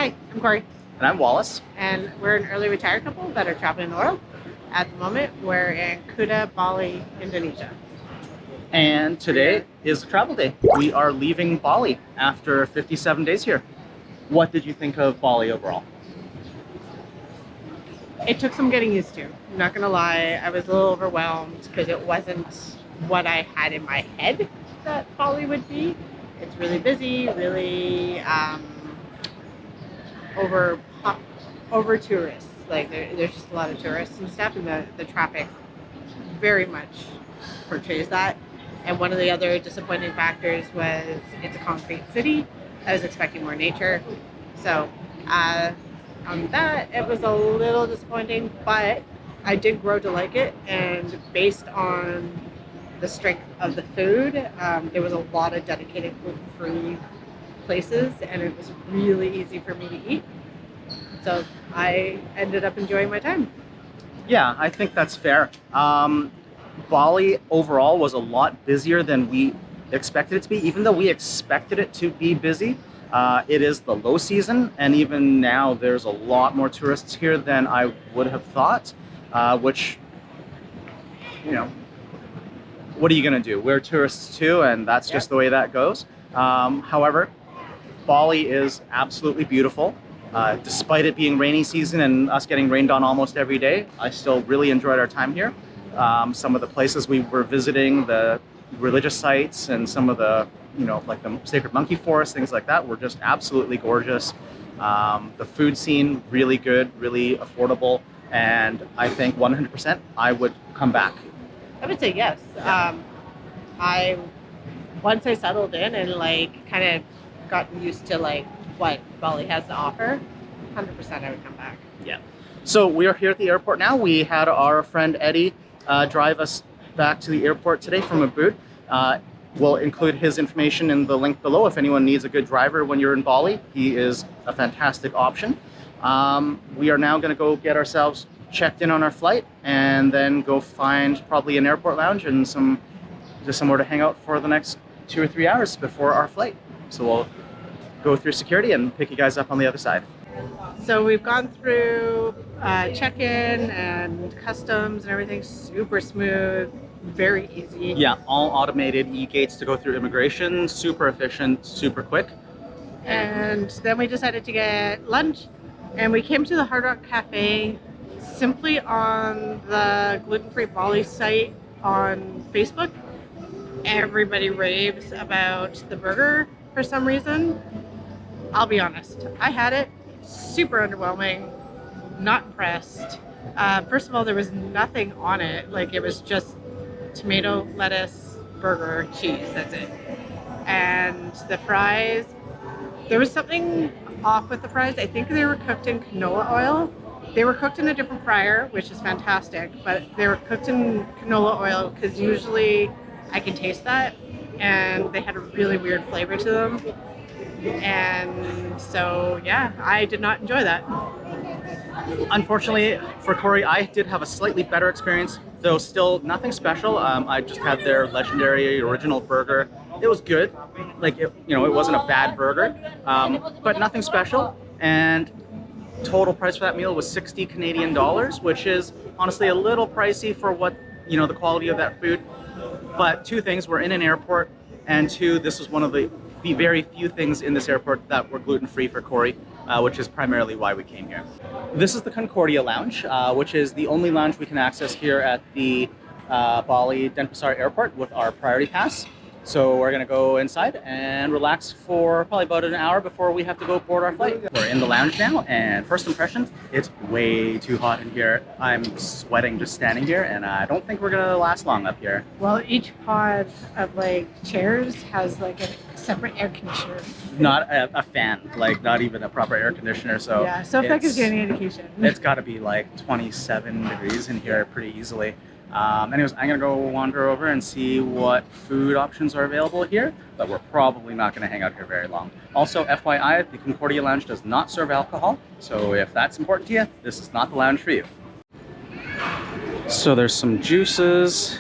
Hi, I'm Cory. And I'm Wallace. And we're an early retired couple that are traveling the world. At the moment, we're in Kuta, Bali, Indonesia. And today is travel day. We are leaving Bali after 57 days here. What did you think of Bali overall? It took some getting used to. I'm not going to lie. I was a little overwhelmed because it wasn't what I had in my head that Bali would be. It's really busy, really over tourists. Like there's just a lot of tourists and stuff, and the traffic very much portrays that. And one of the other disappointing factors was it's a concrete city. I was expecting more nature. So on that, it was a little disappointing, but I did grow to like it. And based on the strength of the food, there was a lot of dedicated gluten-free places, and it was really easy for me to eat. So I ended up enjoying my time. Yeah, I think that's fair. Bali overall was a lot busier than we expected it to be, even though we expected it to be busy. It is the low season, and even now there's a lot more tourists here than I would have thought, which, you know, what are you going to do? We're tourists too, and that's just the way that goes. However, Bali is absolutely beautiful. Despite it being rainy season and us getting rained on almost every day, I still really enjoyed our time here. Some of the places we were visiting, the religious sites, and some of the, like the sacred monkey forest, things like that, were just absolutely gorgeous. The food scene, really good, really affordable, and I think 100% I would come back. I would say yes. Once I settled in and kind of gotten used to what Bali has to offer, 100% I would come back. Yeah. So we are here at the airport now. We had our friend Eddie drive us back to the airport today from Ubud. We'll include his information in the link below if anyone needs a good driver when you're in Bali. He is a fantastic option. We are now going to go get ourselves checked in on our flight and then go find probably an airport lounge and just somewhere to hang out for the next 2 or 3 hours before our flight. So we'll go through security and pick you guys up on the other side. So we've gone through check-in and customs and everything, super smooth, very easy. Yeah, all automated e-gates to go through immigration, super efficient, super quick. And then we decided to get lunch, and we came to the Hard Rock Cafe simply on the Gluten-Free Bali site on Facebook. Everybody raves about the burger for some reason. I'll be honest, I had it, super underwhelming, not impressed. First of all, there was nothing on it. It was just tomato, lettuce, burger, cheese, that's it. And the fries, there was something off with the fries. I think they were cooked in canola oil. They were cooked in a different fryer, which is fantastic, but they were cooked in canola oil because usually I can taste that, and they had a really weird flavor to them. And so, yeah, I did not enjoy that. Unfortunately for Cory, I did have a slightly better experience, though still nothing special. I just had their legendary original burger. It was good. It wasn't a bad burger, but nothing special. And total price for that meal was 60 Canadian dollars, which is honestly a little pricey for what, the quality of that food. But two things, we're in an airport, and two, this was one of the very few things in this airport that were gluten-free for Cory, which is primarily why we came here. This is the Concordia Lounge, which is the only lounge we can access here at the Bali Denpasar Airport with our priority pass. So we're gonna go inside and relax for probably about an hour before we have to go board our flight. We're in the lounge now, and first impressions, it's way too hot in here. I'm sweating just standing here, and I don't think we're gonna last long up here. Well, each pod of chairs has a separate air conditioner. Not a fan, not even a proper air conditioner. So yeah, so if that gives you any indication. It's gotta be 27 degrees in here pretty easily. Anyways, I'm gonna go wander over and see what food options are available here, but we're probably not gonna hang out here very long. Also, FYI, the Concordia Lounge does not serve alcohol, so if that's important to you, this is not the lounge for you. So there's some juices,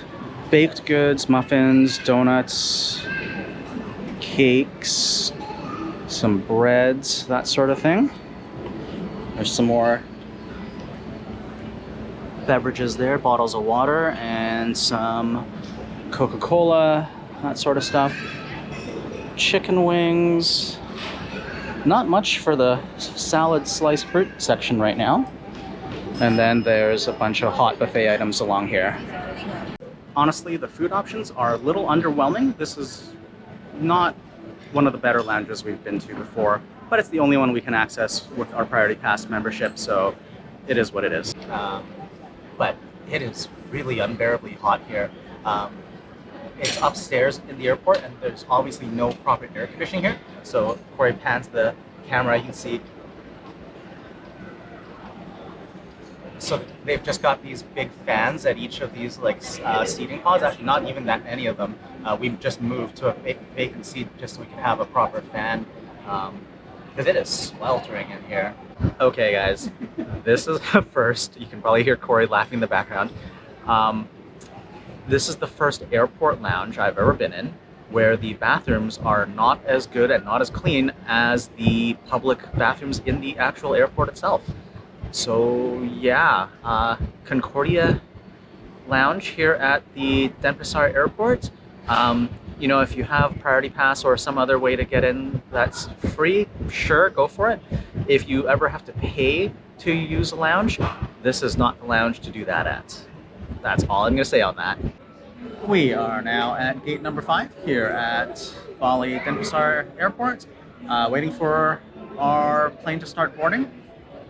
baked goods, muffins, donuts, cakes, some breads, that sort of thing. There's some more beverages there, bottles of water and some Coca-Cola, that sort of stuff. Chicken wings. Not much for the salad sliced fruit section right now. And then there's a bunch of hot buffet items along here. Honestly, the food options are a little underwhelming. This is not one of the better lounges we've been to before, but it's the only one we can access with our Priority Pass membership, so it is what it is. But it is really unbearably hot here. It's upstairs in the airport, and there's obviously no proper air conditioning here. So Cory pans the camera, you can see. So they've just got these big fans at each of these seating pods. Actually, not even that many of them. We just moved to a vacant seat just so we can have a proper fan. Because it is sweltering in here. Okay, guys, this is the first. You can probably hear Cory laughing in the background. This is the first airport lounge I've ever been in where the bathrooms are not as good and not as clean as the public bathrooms in the actual airport itself. So yeah, Concordia Lounge here at the Denpasar Airport. You know, if you have Priority Pass or some other way to get in that's free, sure, go for it. If you ever have to pay to use a lounge, this is not the lounge to do that at. That's all I'm going to say on that. We are now at gate number 5 here at Bali Denpasar Airport, waiting for our plane to start boarding.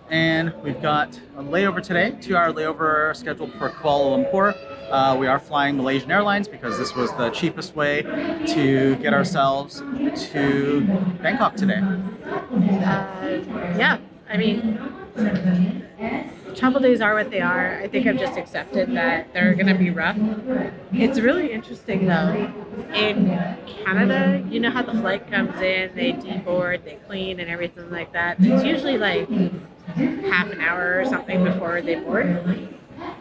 And we've got a layover today, 2-hour layover scheduled for Kuala Lumpur. We are flying Malaysian Airlines because this was the cheapest way to get ourselves to Bangkok today. Yeah, I mean, travel days are what they are. I think I've just accepted that they're going to be rough. It's really interesting though. In Canada, you know how the flight comes in, they deboard, they clean and everything like that. It's usually like half an hour or something before they board.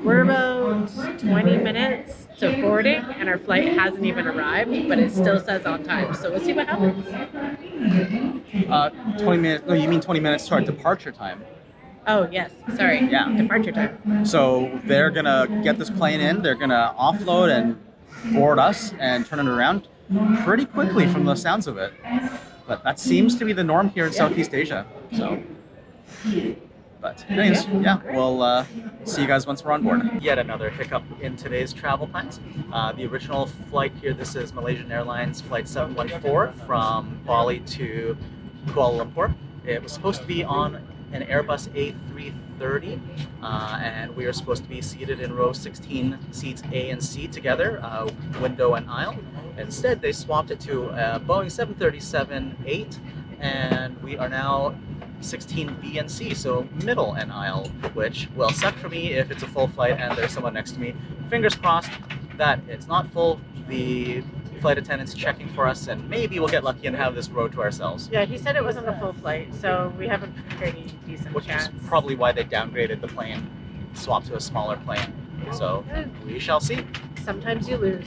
We're about 20 minutes to boarding and our flight hasn't even arrived, but it still says on time. So we'll see what happens. 20 minutes, no, you mean 20 minutes to our departure time. Oh, yes. Sorry. Yeah. Departure time. So they're going to get this plane in, they're going to offload and board us and turn it around pretty quickly from the sounds of it. But that seems to be the norm here in Southeast Asia. So, but anyways, yeah, we'll see you guys once we're on board. Yet another hiccup in today's travel plans. The original flight here, this is Malaysian Airlines Flight 714 from Bali to Kuala Lumpur. It was supposed to be on an Airbus A330, and we are supposed to be seated in row 16, seats A and C together, window and aisle. Instead, they swapped it to a Boeing 737-8, and we are now 16 B and C, so middle and aisle, which will suck for me if it's a full flight and there's someone next to me. Fingers crossed that it's not full. The flight attendant's checking for us, and maybe we'll get lucky and have this row to ourselves. Yeah, he said it wasn't a full flight, so we have a pretty decent Which chance. is probably why they downgraded the plane, swapped to a smaller plane. So we shall see. Sometimes you lose.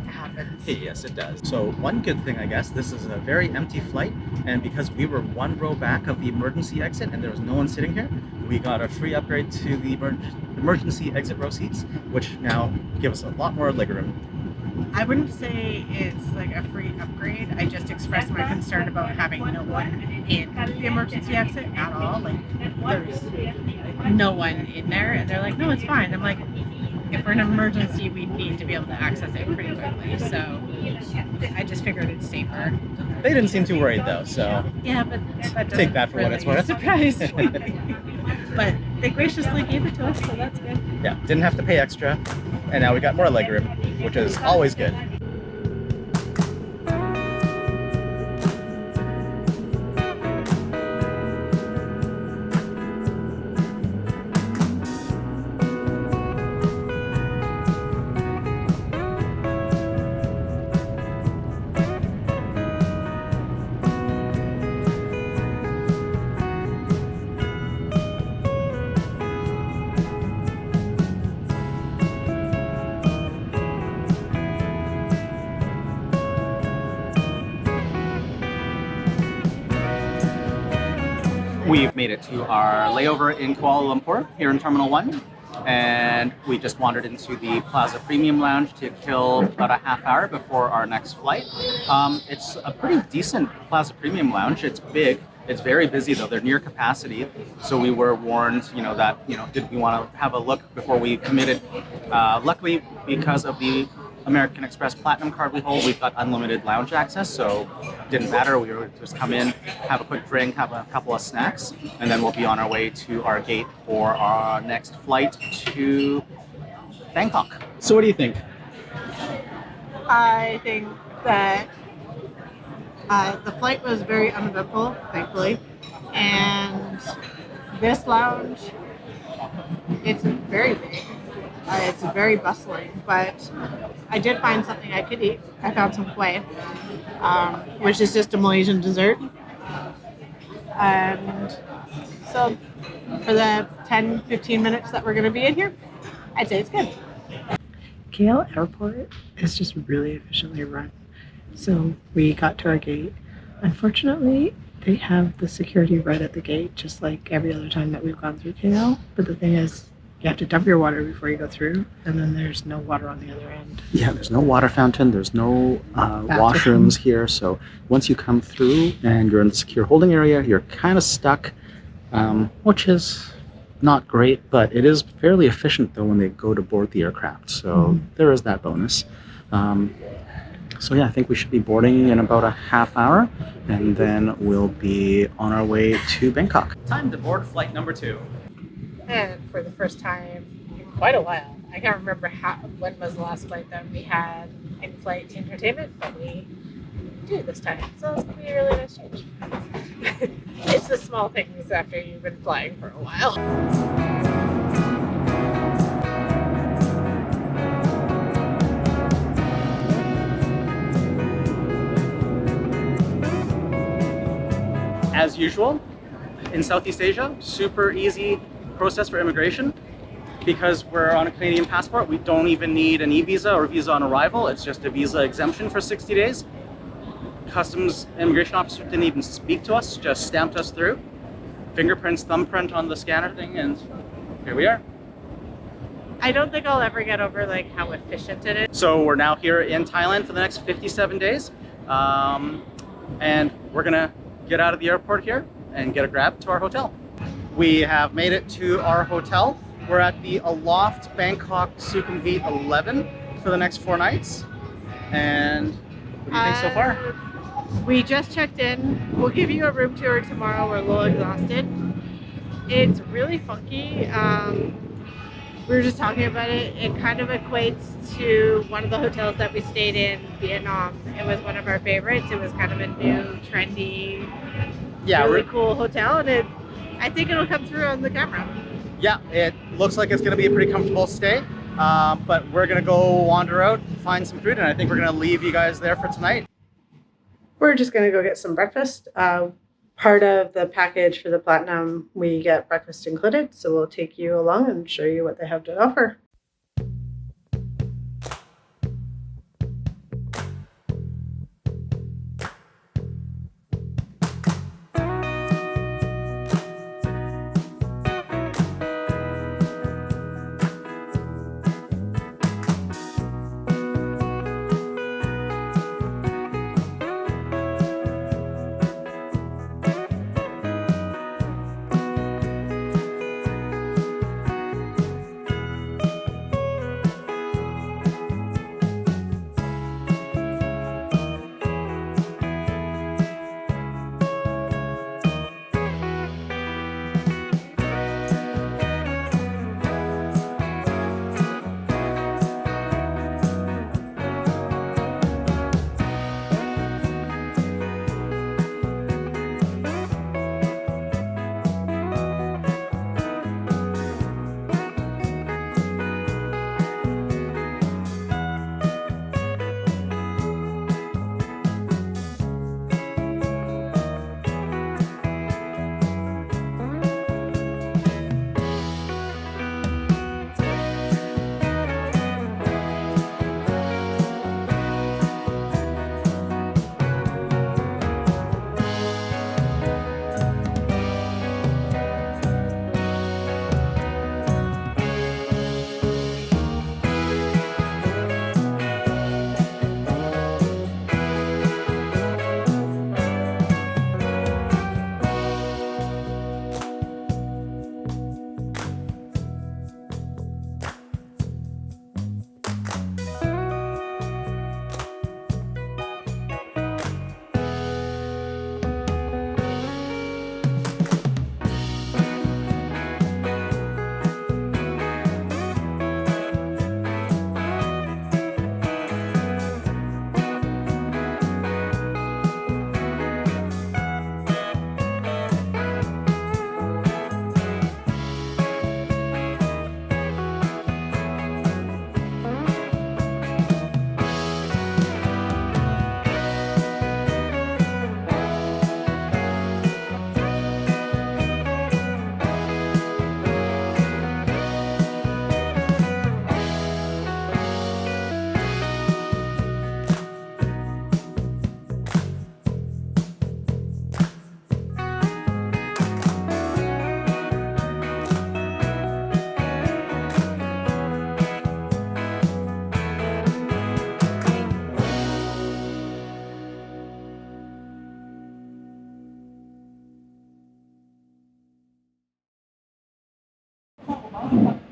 It happens. Yes, it does. So one good thing, I guess, this is a very empty flight, and because we were one row back of the emergency exit and there was no one sitting here, we got a free upgrade to the emergency exit row seats, which now give us a lot more legroom. I wouldn't say it's like a free upgrade. I just expressed my concern about having no one in the emergency exit at all. Like, there's no one in there, and they're like, no, it's fine. I'm like, if we're in an emergency, we need to be able to access it pretty quickly. So I just figured it's safer. They didn't seem too worried though, so Yeah, but that take that for really what it's worth. Surprise me. But they graciously gave it to us, so that's good. Yeah, didn't have to pay extra, and now we got more legroom, which is always good. We've made it to our layover in Kuala Lumpur here in Terminal 1, and we just wandered into the Plaza Premium Lounge to kill about a half hour before our next flight. It's a pretty decent Plaza Premium Lounge. It's big. It's very busy though. They're near capacity, so we were warned, that did we want to have a look before we committed. Luckily, because of the American Express Platinum card we hold, we've got unlimited lounge access, so it didn't matter. We were just come in, have a quick drink, have a couple of snacks, and then we'll be on our way to our gate for our next flight to Bangkok. So what do you think? I think that the flight was very uneventful, thankfully, and this lounge, it's very big. It's very bustling, but I did find something I could eat. I found some kueh, which is just a Malaysian dessert. And so for the 10-15 minutes that we're going to be in here, I'd say it's good. KL Airport is just really efficiently run. So we got to our gate. Unfortunately, they have the security right at the gate, just like every other time that we've gone through KL. But the thing is, you have to dump your water before you go through, and then there's no water on the other end. Yeah, there's no water fountain, there's no washrooms here. So once you come through and you're in the secure holding area, you're kind of stuck, which is not great, but it is fairly efficient though when they go to board the aircraft. So there is that bonus. So yeah, I think we should be boarding in about a half hour, and then we'll be on our way to Bangkok. Time to board flight number 2. And for the first time in quite a while, I can't remember when was the last flight that we had in-flight entertainment, but we do this time. So it's going to be a really nice change. It's the small things after you've been flying for a while. As usual, in Southeast Asia, super easy process for immigration. Because we're on a Canadian passport, we don't even need an e-visa or visa on arrival. It's just a visa exemption for 60 days. Customs immigration officer didn't even speak to us, just stamped us through. Fingerprints, thumbprint on the scanner thing, and here we are. I don't think I'll ever get over how efficient it is. So we're now here in Thailand for the next 57 days. And we're gonna get out of the airport here and get a grab to our hotel. We have made it to our hotel. We're at the Aloft Bangkok Sukhumvit 11 for the next 4 nights. And what do you think so far? We just checked in. We'll give you a room tour tomorrow. We're a little exhausted. It's really funky. We were just talking about it. It kind of equates to one of the hotels that we stayed in Vietnam. It was one of our favorites. It was kind of a new, trendy, really cool hotel, and I think it'll come through on the camera. Yeah, it looks like it's going to be a pretty comfortable stay, but we're going to go wander out, find some food, and I think we're going to leave you guys there for tonight. We're just going to go get some breakfast. Part of the package for the Platinum, we get breakfast included, so we'll take you along and show you what they have to offer.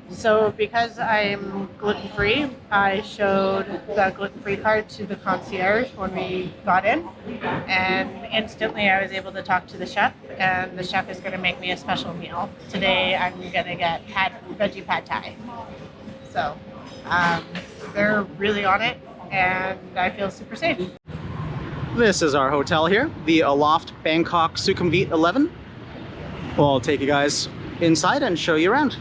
So because I'm gluten-free, I showed the gluten-free card to the concierge when we got in, and instantly I was able to talk to the chef, and the chef is going to make me a special meal. Today I'm going to get veggie pad thai. So they're really on it, and I feel super safe. This is our hotel here, the Aloft Bangkok Sukhumvit 11. We'll take you guys inside and show you around.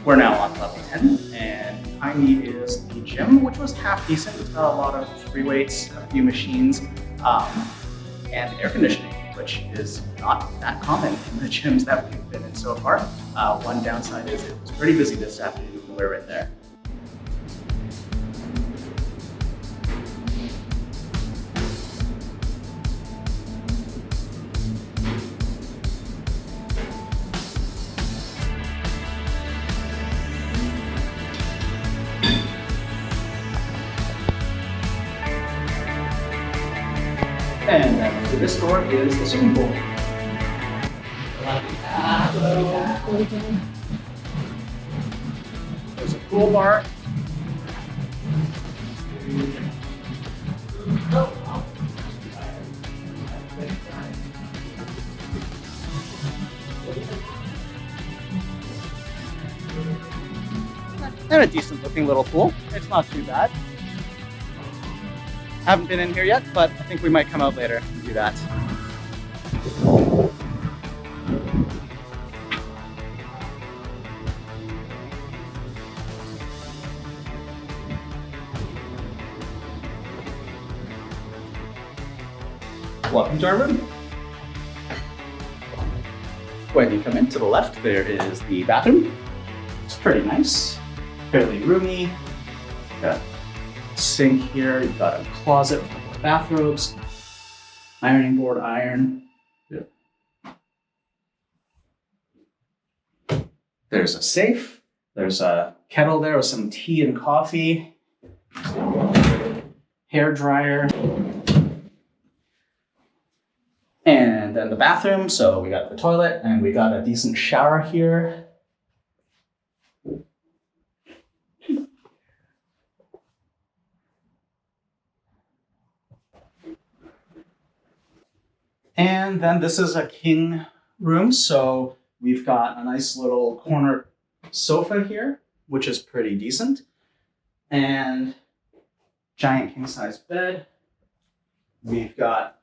We're now on level 10, and behind me is the gym, which was half decent. It's got a lot of free weights, a few machines, and air conditioning, which is not that common in the gyms that we've been in so far. One downside is it was pretty busy this afternoon when we were in there. And then through this door is the swimming pool. There's a pool bar. And a decent looking little pool. It's not too bad. Haven't been in here yet, but I think we might come out later and do that. Welcome to our room. When you come in to the left, there is the bathroom. It's pretty nice, fairly roomy. Got sink here, you've got a closet with bathrobes, ironing board, iron. Yep. There's a safe, there's a kettle there with some tea and coffee, hair dryer, and then the bathroom. So we got the toilet and we got a decent shower here. And then this is a king room. So we've got a nice little corner sofa here, which is pretty decent. And giant king size bed. We've got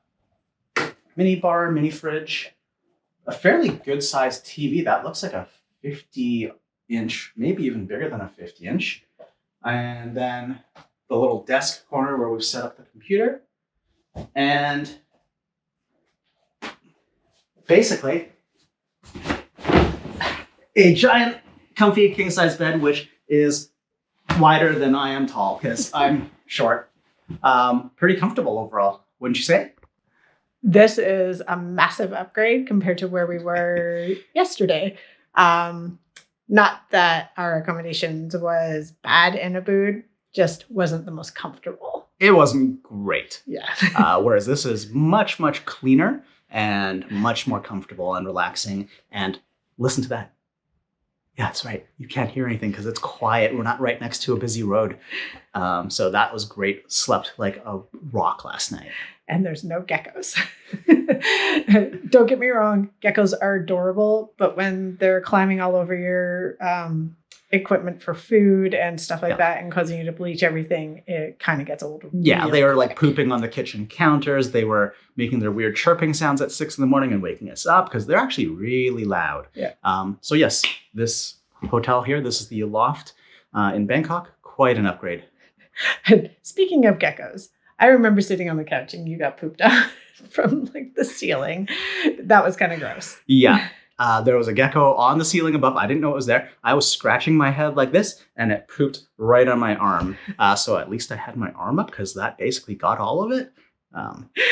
mini bar, mini fridge, a fairly good sized TV. That looks like a 50-inch, maybe even bigger than a 50-inch. And then the little desk corner where we've set up the computer. And basically, a giant, comfy king-size bed, which is wider than I am tall because I'm short. Pretty comfortable overall, wouldn't you say? This is a massive upgrade compared to where we were yesterday. Not that our accommodations was bad in Ubud, just wasn't the most comfortable. It wasn't great. Yeah. Whereas this is much, much cleaner and much more comfortable and relaxing. And listen to that. Yeah, that's right. You can't hear anything because it's quiet. We're not right next to a busy road. So that was great. Slept like a rock last night. And there's no geckos. Don't get me wrong, geckos are adorable, but when they're climbing all over your equipment for food and stuff like that and causing you to bleach everything, it kind of gets old. Yeah, they were like pooping on the kitchen counters. They were making their weird chirping sounds at 6 a.m. and waking us up because they're actually really loud. Yeah. So yes, this hotel here, this is the Aloft in Bangkok. Quite an upgrade. And speaking of geckos, I remember sitting on the couch and you got pooped out from like the ceiling. That was kind of gross. Yeah. There was a gecko on the ceiling above. I didn't know it was there. I was scratching my head like this and it pooped right on my arm. So at least I had my arm up because that basically got all of it.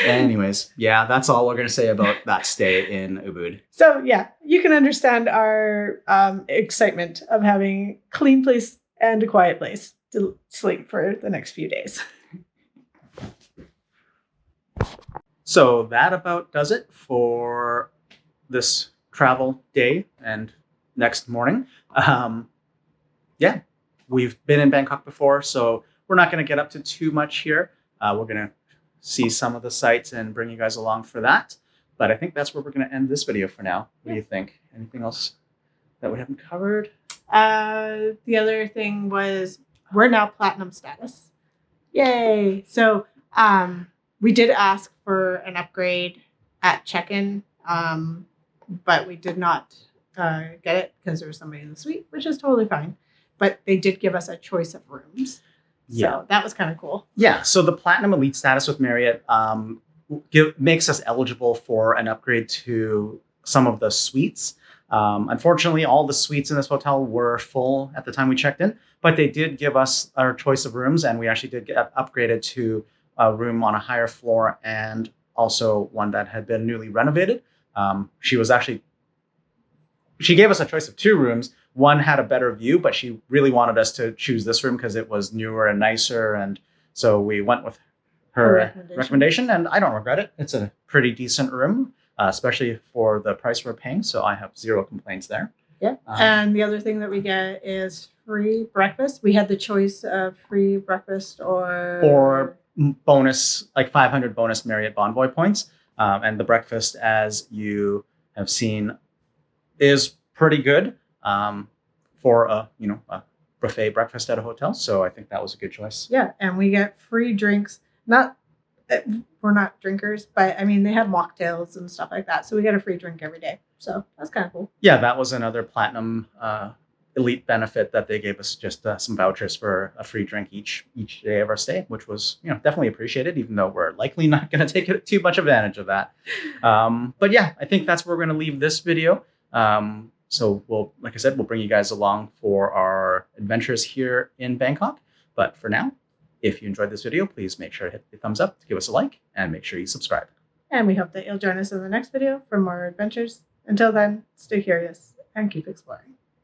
Anyways, yeah, that's all we're going to say about that stay in Ubud. So yeah, you can understand our excitement of having a clean place and a quiet place to sleep for the next few days. So that about does it for this travel day and next morning. Yeah, we've been in Bangkok before, so we're not going to get up to too much here. We're going to see some of the sights and bring you guys along for that. But I think that's where we're going to end this video for now. What do you think? Anything else that we haven't covered? The other thing was we're now platinum status. Yay! So we did ask for an upgrade at check-in, but we did not get it because there was somebody in the suite, which is totally fine. But they did give us a choice of rooms. So that was kind of cool. Yeah, so the Platinum Elite status with Marriott makes us eligible for an upgrade to some of the suites. Unfortunately, all the suites in this hotel were full at the time we checked in, but they did give us our choice of rooms, and we actually did get upgraded to a room on a higher floor and also one that had been newly renovated. She gave us a choice of 2 rooms. One had a better view, but she really wanted us to choose this room because it was newer and nicer. And so we went with her recommendation, and I don't regret it. It's a pretty decent room, especially for the price we're paying. So I have 0 complaints there. Yeah. And the other thing that we get is free breakfast. We had the choice of free breakfast or bonus, like 500 bonus Marriott Bonvoy points. And the breakfast, as you have seen, is pretty good for a buffet breakfast at a hotel. So I think that was a good choice. Yeah, and we get free drinks. We're not drinkers, but I mean they have mocktails and stuff like that. So we get a free drink every day. So that's kind of cool. Yeah, that was another Platinum Elite benefit that they gave us, just some vouchers for a free drink each day of our stay, which was definitely appreciated, even though we're likely not going to take too much advantage of that. But yeah, I think that's where we're going to leave this video. So like I said, we'll bring you guys along for our adventures here in Bangkok. But for now, if you enjoyed this video, please make sure to hit the thumbs up, give us a like, and make sure you subscribe. And we hope that you'll join us in the next video for more adventures. Until then, stay curious and keep exploring.